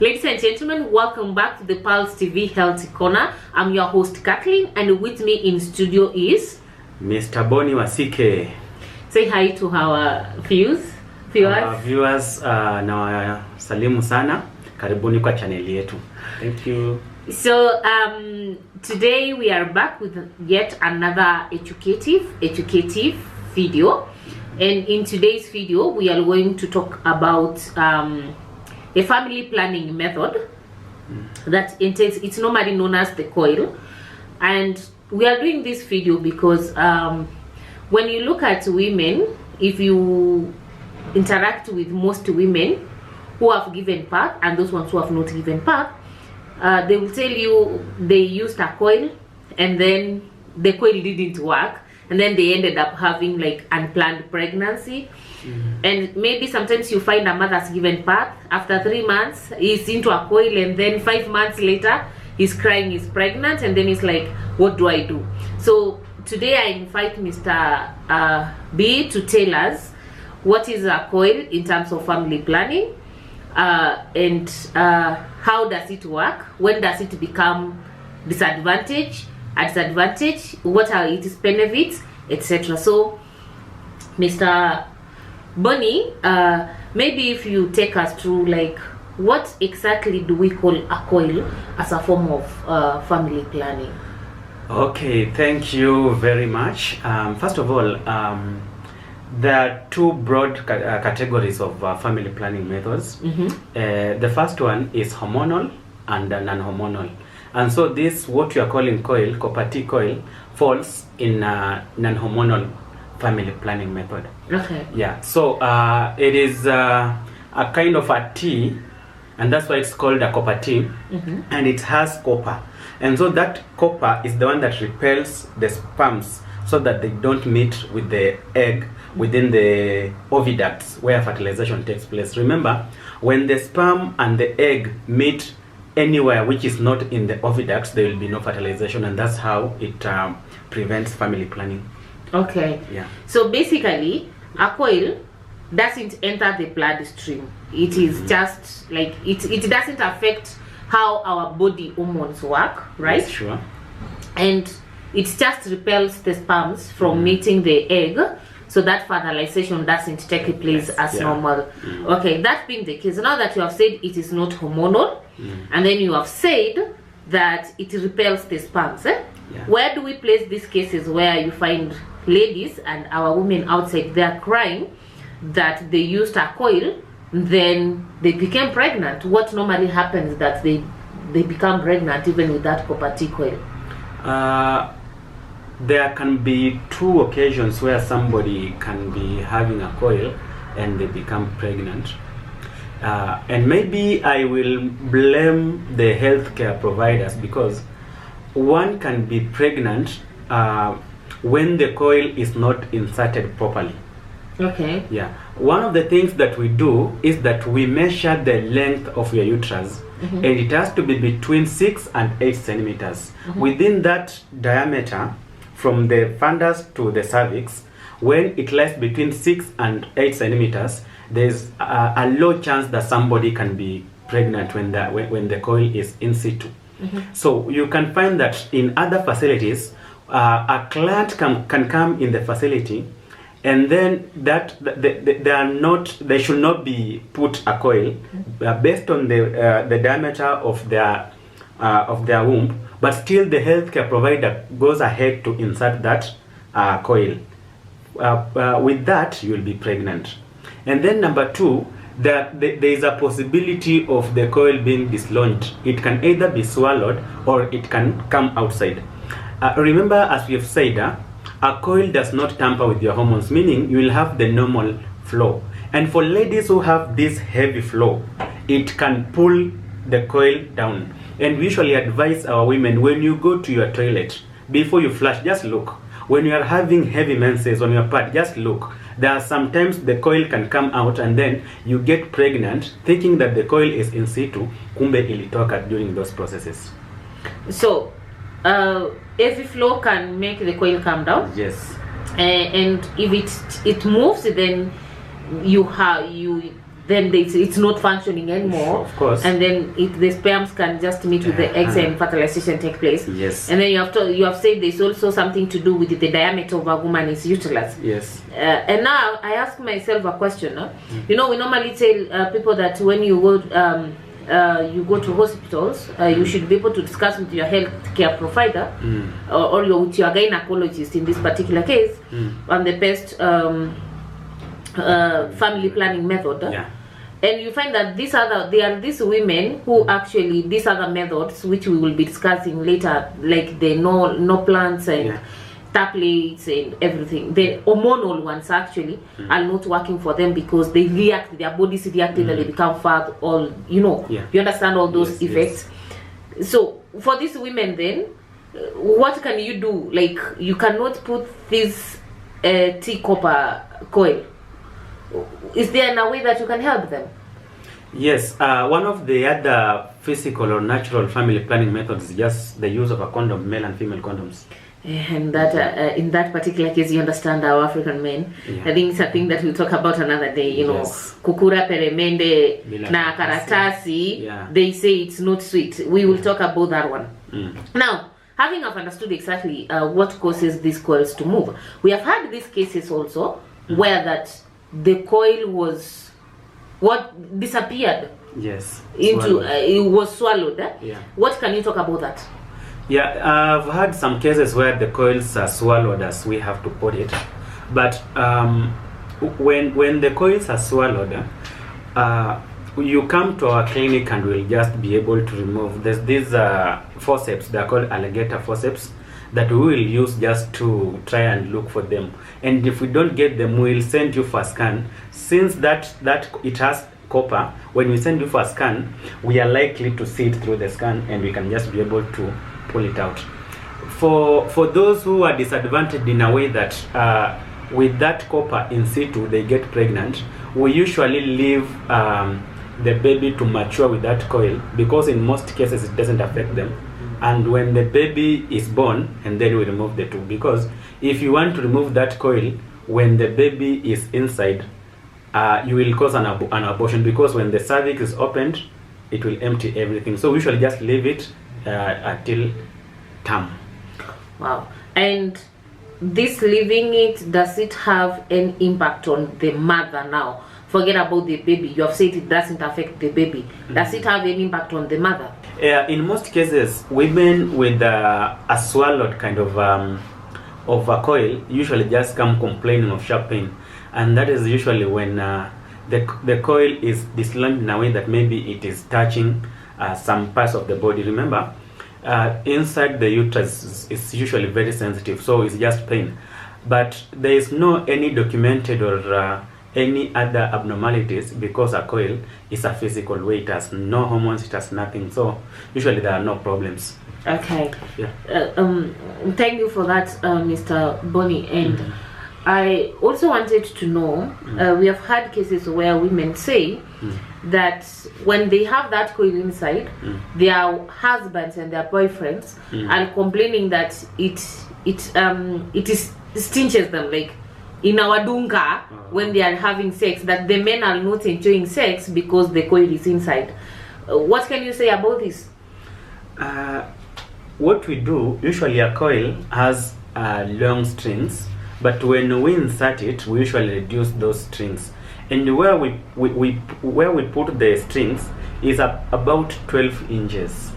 Ladies and gentlemen, welcome back to the Pulse TV Healthy Corner. I'm your host Kathleen, and with me in studio is Mr. Boni Wasike. Say hi to our viewers. Na salimu sana. Karibuni kwa channel yetu. Thank you. So today we are back with yet another educative video, and in today's video we are going to talk about a family planning method that entails, it's normally known as the coil. And we are doing this video because when you look at women, if you interact with most women who have given birth and those ones who have not given birth, they will tell you they used a coil and then the coil didn't work, and then they ended up having like unplanned pregnancy. And maybe sometimes you find a mother's given birth, after 3 months he's into a coil, and then 5 months later he's crying he's pregnant, and then he's like, what do I do? So today I invite Mr. B to tell us what is a coil in terms of family planning, and how does it work, when does it become a disadvantage, what are its benefits, etc. So Mr. Boni, maybe if you take us through, like, what exactly do we call a coil as a form of family planning? Okay, thank you very much. First of all, there are two broad categories of family planning methods. The first one is hormonal and non-hormonal. And so this, what you are calling coil, copper T coil, falls in non-hormonal family planning method. Okay. Yeah. So it is a kind of a T, and that's why it's called a copper T, and it has copper. And so that copper is the one that repels the sperms so that they don't meet with the egg within the oviducts where fertilization takes place. Remember, when the sperm and the egg meet anywhere which is not in the oviducts, there will be no fertilization, and that's how it prevents family planning. Okay. Yeah. So basically, a coil doesn't enter the bloodstream. It is just like it doesn't affect how our body hormones work, right? Yes, sure. And it just repels the sperms from meeting the egg, so that fertilization doesn't take place as normal. Okay, that being the case, now that you have said it is not hormonal, and then you have said that it repels the sperms, where do we place these cases where you find ladies and our women outside there crying that they used a coil, then they became pregnant? What normally happens that they become pregnant even with that copper T coil? There can be two occasions where somebody can be having a coil and they become pregnant. And maybe I will blame the healthcare providers, because one can be pregnant when the coil is not inserted properly. Okay. Yeah. One of the things that we do is that we measure the length of your uterus, and it has to be between 6 and 8 centimeters. Within that diameter, from the fundus to the cervix, when it lies between 6 and 8 centimeters, there's a low chance that somebody can be pregnant when the coil is in situ. So you can find that in other facilities, a client can come in the facility, and then they should not be put a coil based on the diameter of their womb, but still the healthcare provider goes ahead to insert that coil. With that, you will be pregnant. And then number two, there is a possibility of the coil being dislodged. It can either be swallowed or it can come outside. Remember, as we have said, a coil does not tamper with your hormones, meaning you will have the normal flow. And for ladies who have this heavy flow, it can pull the coil down. And we usually advise our women, when you go to your toilet, before you flush, just look. When you are having heavy menses on your part, just look. There are sometimes the coil can come out, and then you get pregnant thinking that the coil is in situ, kumbe ilitoka during those processes. So heavy flow can make the coil come down? Yes. And if it moves, then then it's not functioning anymore. Of course. And then the sperms can just meet with the eggs and fertilization take place. Yes. And then you have said there's also something to do with the diameter of a woman's uterus. Yes. And now I ask myself a question. You know, we normally tell people that when you go to hospitals, you should be able to discuss with your healthcare provider or with your gynecologist in this particular case on the best family planning method. Yeah. And you find that there are these women who actually, these other methods which we will be discussing later, like the no plants and tablets and everything, the hormonal ones actually are not working for them because they react, their bodies react and they become fat, all, you know, you understand all those effects. So for these women then, what can you do? Like, you cannot put this T copper coil. Is there a way that you can help them? Yes, one of the other physical or natural family planning methods is just the use of a condom, male and female condoms. And that in that particular case, you understand our African men. I think it's a thing that we'll talk about another day. You know, kukura peremende na karatasi. They say it's not sweet. We will talk about that one. Now, having understood exactly what causes these coils to move, we have had these cases also where that the coil was disappeared. Yes. Into it was swallowed. Yeah. What can you talk about that? Yeah, I've had some cases where the coils are swallowed, as we have to put it. But when the coils are swallowed, you come to our clinic and we'll just be able to remove. There's these forceps. They're called alligator forceps that we will use just to try and look for them. And if we don't get them, we'll send you for a scan. Since that it has copper, when we send you for a scan, we are likely to see it through the scan and we can just be able to pull it out. For those who are disadvantaged in a way that with that copper in situ they get pregnant, we usually leave the baby to mature with that coil, because in most cases it doesn't affect them. And when the baby is born, and then we remove the tube, because if you want to remove that coil when the baby is inside, you will cause an abortion, because when the cervix is opened, it will empty everything. So we usually just leave it until term. Wow. And this leaving it, does it have an impact on the mother now? Forget about the baby. You have said it doesn't affect the baby. Does it have any impact on the mother? In most cases, women with a swallowed kind of a coil usually just come complaining of sharp pain, and that is usually when the coil is dislodged in a way that maybe it is touching some parts of the body. Remember, inside the uterus is usually very sensitive, so it's just pain. But there is no any documented or any other abnormalities, because a coil is a physical way. It has no hormones, it has nothing, so usually there are no problems. Okay. Thank you for that, Mr. Bonnie. And I also wanted to know, we have had cases where women say that when they have that coil inside, their husbands and their boyfriends are complaining that it stinches them, like in our dunga when they are having sex, that the men are not enjoying sex because the coil is inside. What can you say about this? What we do, usually a coil has long strings, but when we insert it, we usually reduce those strings. And where we put the strings is about 12 inches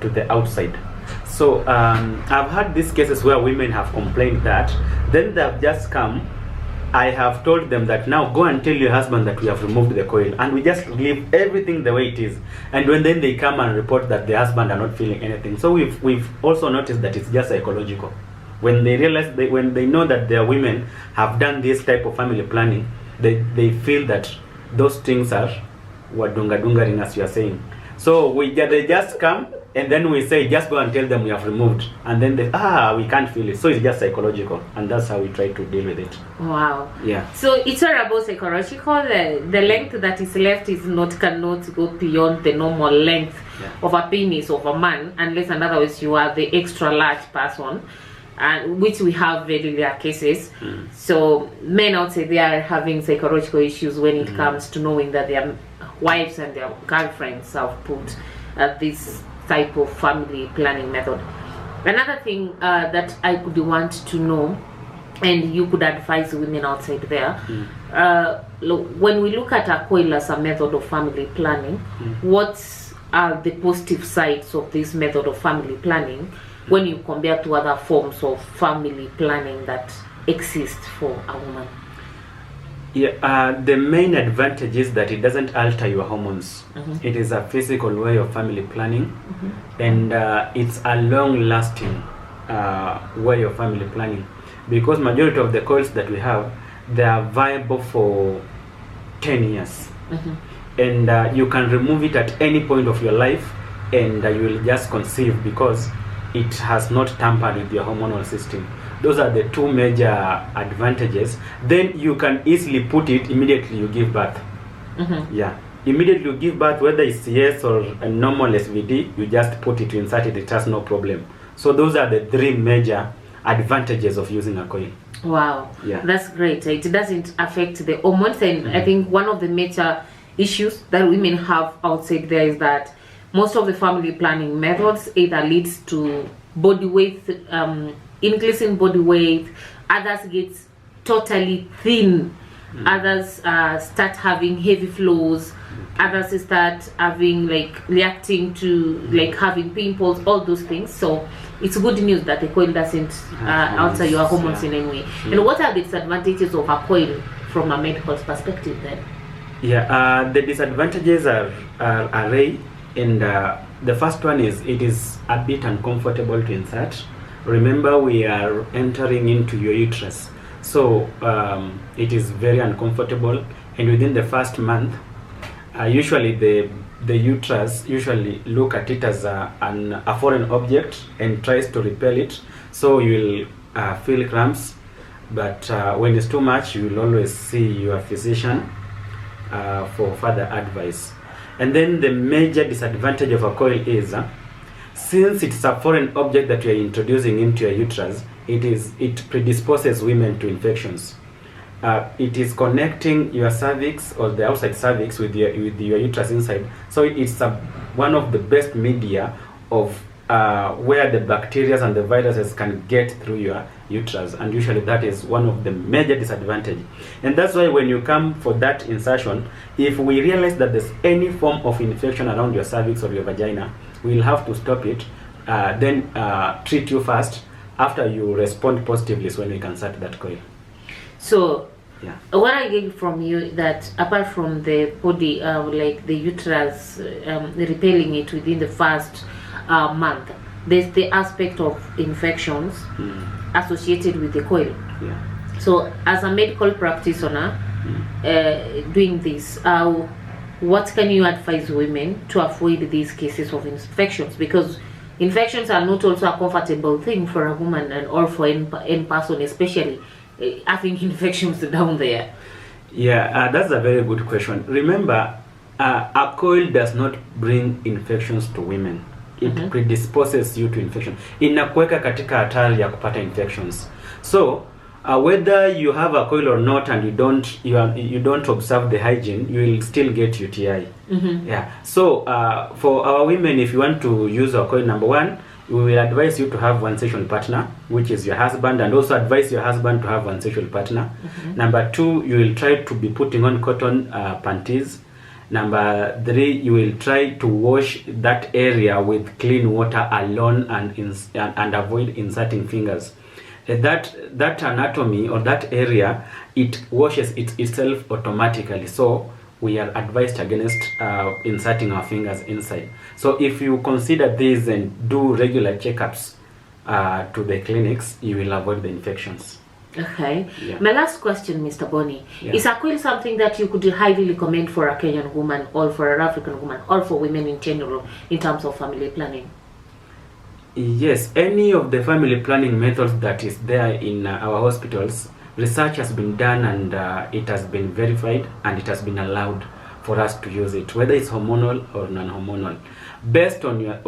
to the outside. So I've had these cases where women have complained that, then they have just come, I have told them that now go and tell your husband that we have removed the coil, and we just leave everything the way it is. And when then they come and report that the husband are not feeling anything. So we've also noticed that it's just psychological. When they realize, when they know that their women have done this type of family planning, they feel that those things are wadunga-dungaring, as you are saying. So they just come, and then we say, just go and tell them we have removed, and then they, we can't feel it. So it's just psychological, and that's how we try to deal with it. Wow. Yeah. So it's all about psychological. The length that is left cannot go beyond the normal length of a penis of a man, unless in other words you are the extra large person. and which we have very rare cases. So men outside they are having psychological issues when it comes to knowing that their wives and their girlfriends have put this type of family planning method. Another thing that I could want to know, and you could advise women outside there, when we look at a coil as a method of family planning, what are the positive sides of this method of family planning when you compare to other forms of family planning that exist for a woman? Yeah, the main advantage is that it doesn't alter your hormones. It is a physical way of family planning, and it's a long-lasting way of family planning, because majority of the coils that we have, they are viable for 10 years. And you can remove it at any point of your life, and you will just conceive because it has not tampered with your hormonal system. Those are the two major advantages. Then you can easily put it immediately you give birth. Yeah, immediately you give birth, whether it's yes or a normal SVD, you just put it, you insert it, it has no problem. So those are the three major advantages of using a coil. Wow, yeah, that's great. It doesn't affect the hormones, and I think one of the major issues that women have outside there is that most of the family planning methods either leads to body weight, increase in body weight, others get totally thin, others start having heavy flows, others start having reacting to having pimples, all those things. So it's good news that the coil doesn't alter your hormones in any way. And what are the disadvantages of a coil from a medical perspective then? Yeah, the disadvantages are array, and the first one is it is a bit uncomfortable to insert. Remember, we are entering into your uterus, so it is very uncomfortable, and within the first month, usually the uterus usually look at it as a foreign object and tries to repel it, so you will feel cramps, but when it's too much, you will always see your physician for further advice. And then the major disadvantage of a coil is since it's a foreign object that you are introducing into your uterus, it predisposes women to infections. It is connecting your cervix or the outside cervix with your uterus inside. So it's one of the best media of where the bacteria and the viruses can get through your uterus, and usually that is one of the major disadvantages. And that's why when you come for that insertion, if we realize that there's any form of infection around your cervix or your vagina, we'll have to stop it, then treat you first. After you respond positively is when we can start that coil. So yeah, what I get from you that apart from the body, like the uterus repelling it within the first month, there's the aspect of infections associated with the coil. Yeah. So as a medical practitioner doing this, what can you advise women to avoid these cases of infections? Because infections are not also a comfortable thing for a woman, and or for any person, especially having infections down there. Yeah, that's a very good question. Remember, a coil does not bring infections to women. It predisposes you to infection. Inakuweka katika hatari ya kupata infections. So whether you have a coil or not, and you don't observe the hygiene, you will still get UTI. Yeah. So for our women, if you want to use a coil, number one, we will advise you to have one sexual partner, which is your husband, and also advise your husband to have one sexual partner. Number two, you will try to be putting on cotton panties. Number three, you will try to wash that area with clean water alone, and avoid inserting fingers. That anatomy or that area, it washes itself automatically. So we are advised against inserting our fingers inside. So if you consider this and do regular checkups to the clinics, you will avoid the infections. Okay. Yeah. My last question, Mr. Bonnie, Yeah. is a coil something that you could highly recommend for a Kenyan woman, or for an African woman, or for women in general in terms of family planning? Yes, any of the family planning methods that is there in our hospitals, research has been done, and it has been verified, and it has been allowed for us to use it, whether it's hormonal or non-hormonal, based on your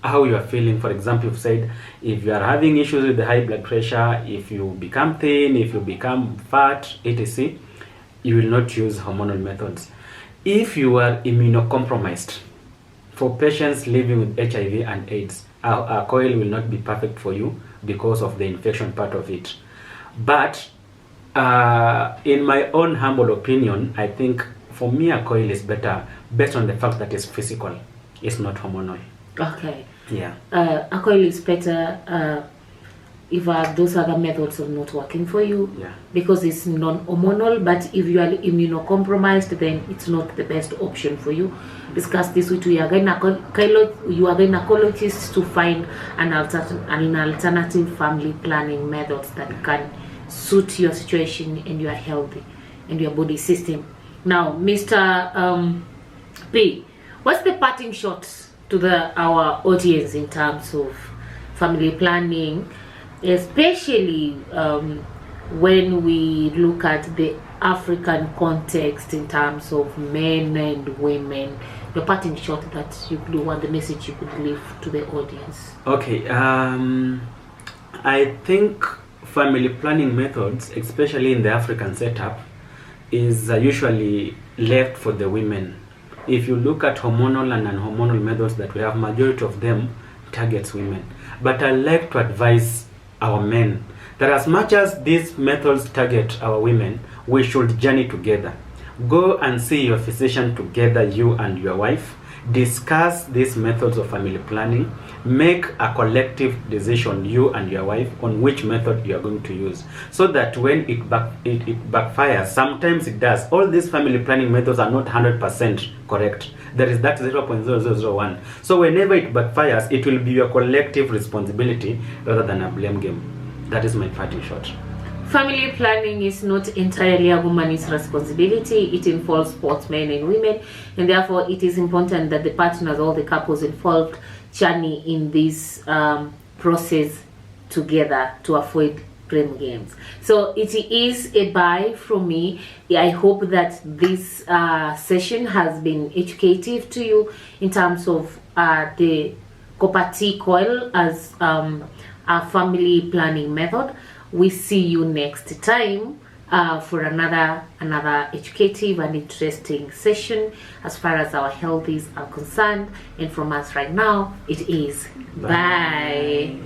how you are feeling. For example, you've said if you are having issues with the high blood pressure, if you become thin, if you become fat, etc., you will not use hormonal methods. If you are immunocompromised, for patients living with HIV and AIDS, a coil will not be perfect for you because of the infection part of it. But in my own humble opinion, I think for me a coil is better based on the fact that it's physical, it's not hormonal. Okay. Yeah. A coil is better if those other methods are not working for you, Yeah. because it's non-hormonal. But if you are immunocompromised, then it's not the best option for you. Discuss this with your gynecologist to find an alternative family planning methods that can suit your situation and your health and your body system. Now, Mr. P, what's the parting shot to our audience in terms of family planning, especially when we look at the African context in terms of men and women? The parting shot that you could want, the message you could leave to the audience. Okay, I think family planning methods, especially in the African setup, is usually left for the women. If you look at hormonal and non-hormonal methods that we have, majority of them targets women. But I like to advise our men that as much as these methods target our women, we should journey together. Go and see your physician together, you and your wife. Discuss these methods of family planning. Make a collective decision, you and your wife, on which method you are going to use, so that when it backfires, sometimes it does. All these family planning methods are not 100% correct. There is that 0.0001. So whenever it backfires, it will be your collective responsibility rather than a blame game. That is my parting shot. Family planning is not entirely a woman's responsibility. It involves both men and women, and therefore it is important that the partners, all the couples involved, journey in this process together to avoid blame games. So it is a bye from me. I hope that this session has been educative to you in terms of the copper T coil as a family planning method. We see you next time for another educative and interesting session as far as our health is concerned. And from us right now, it is bye.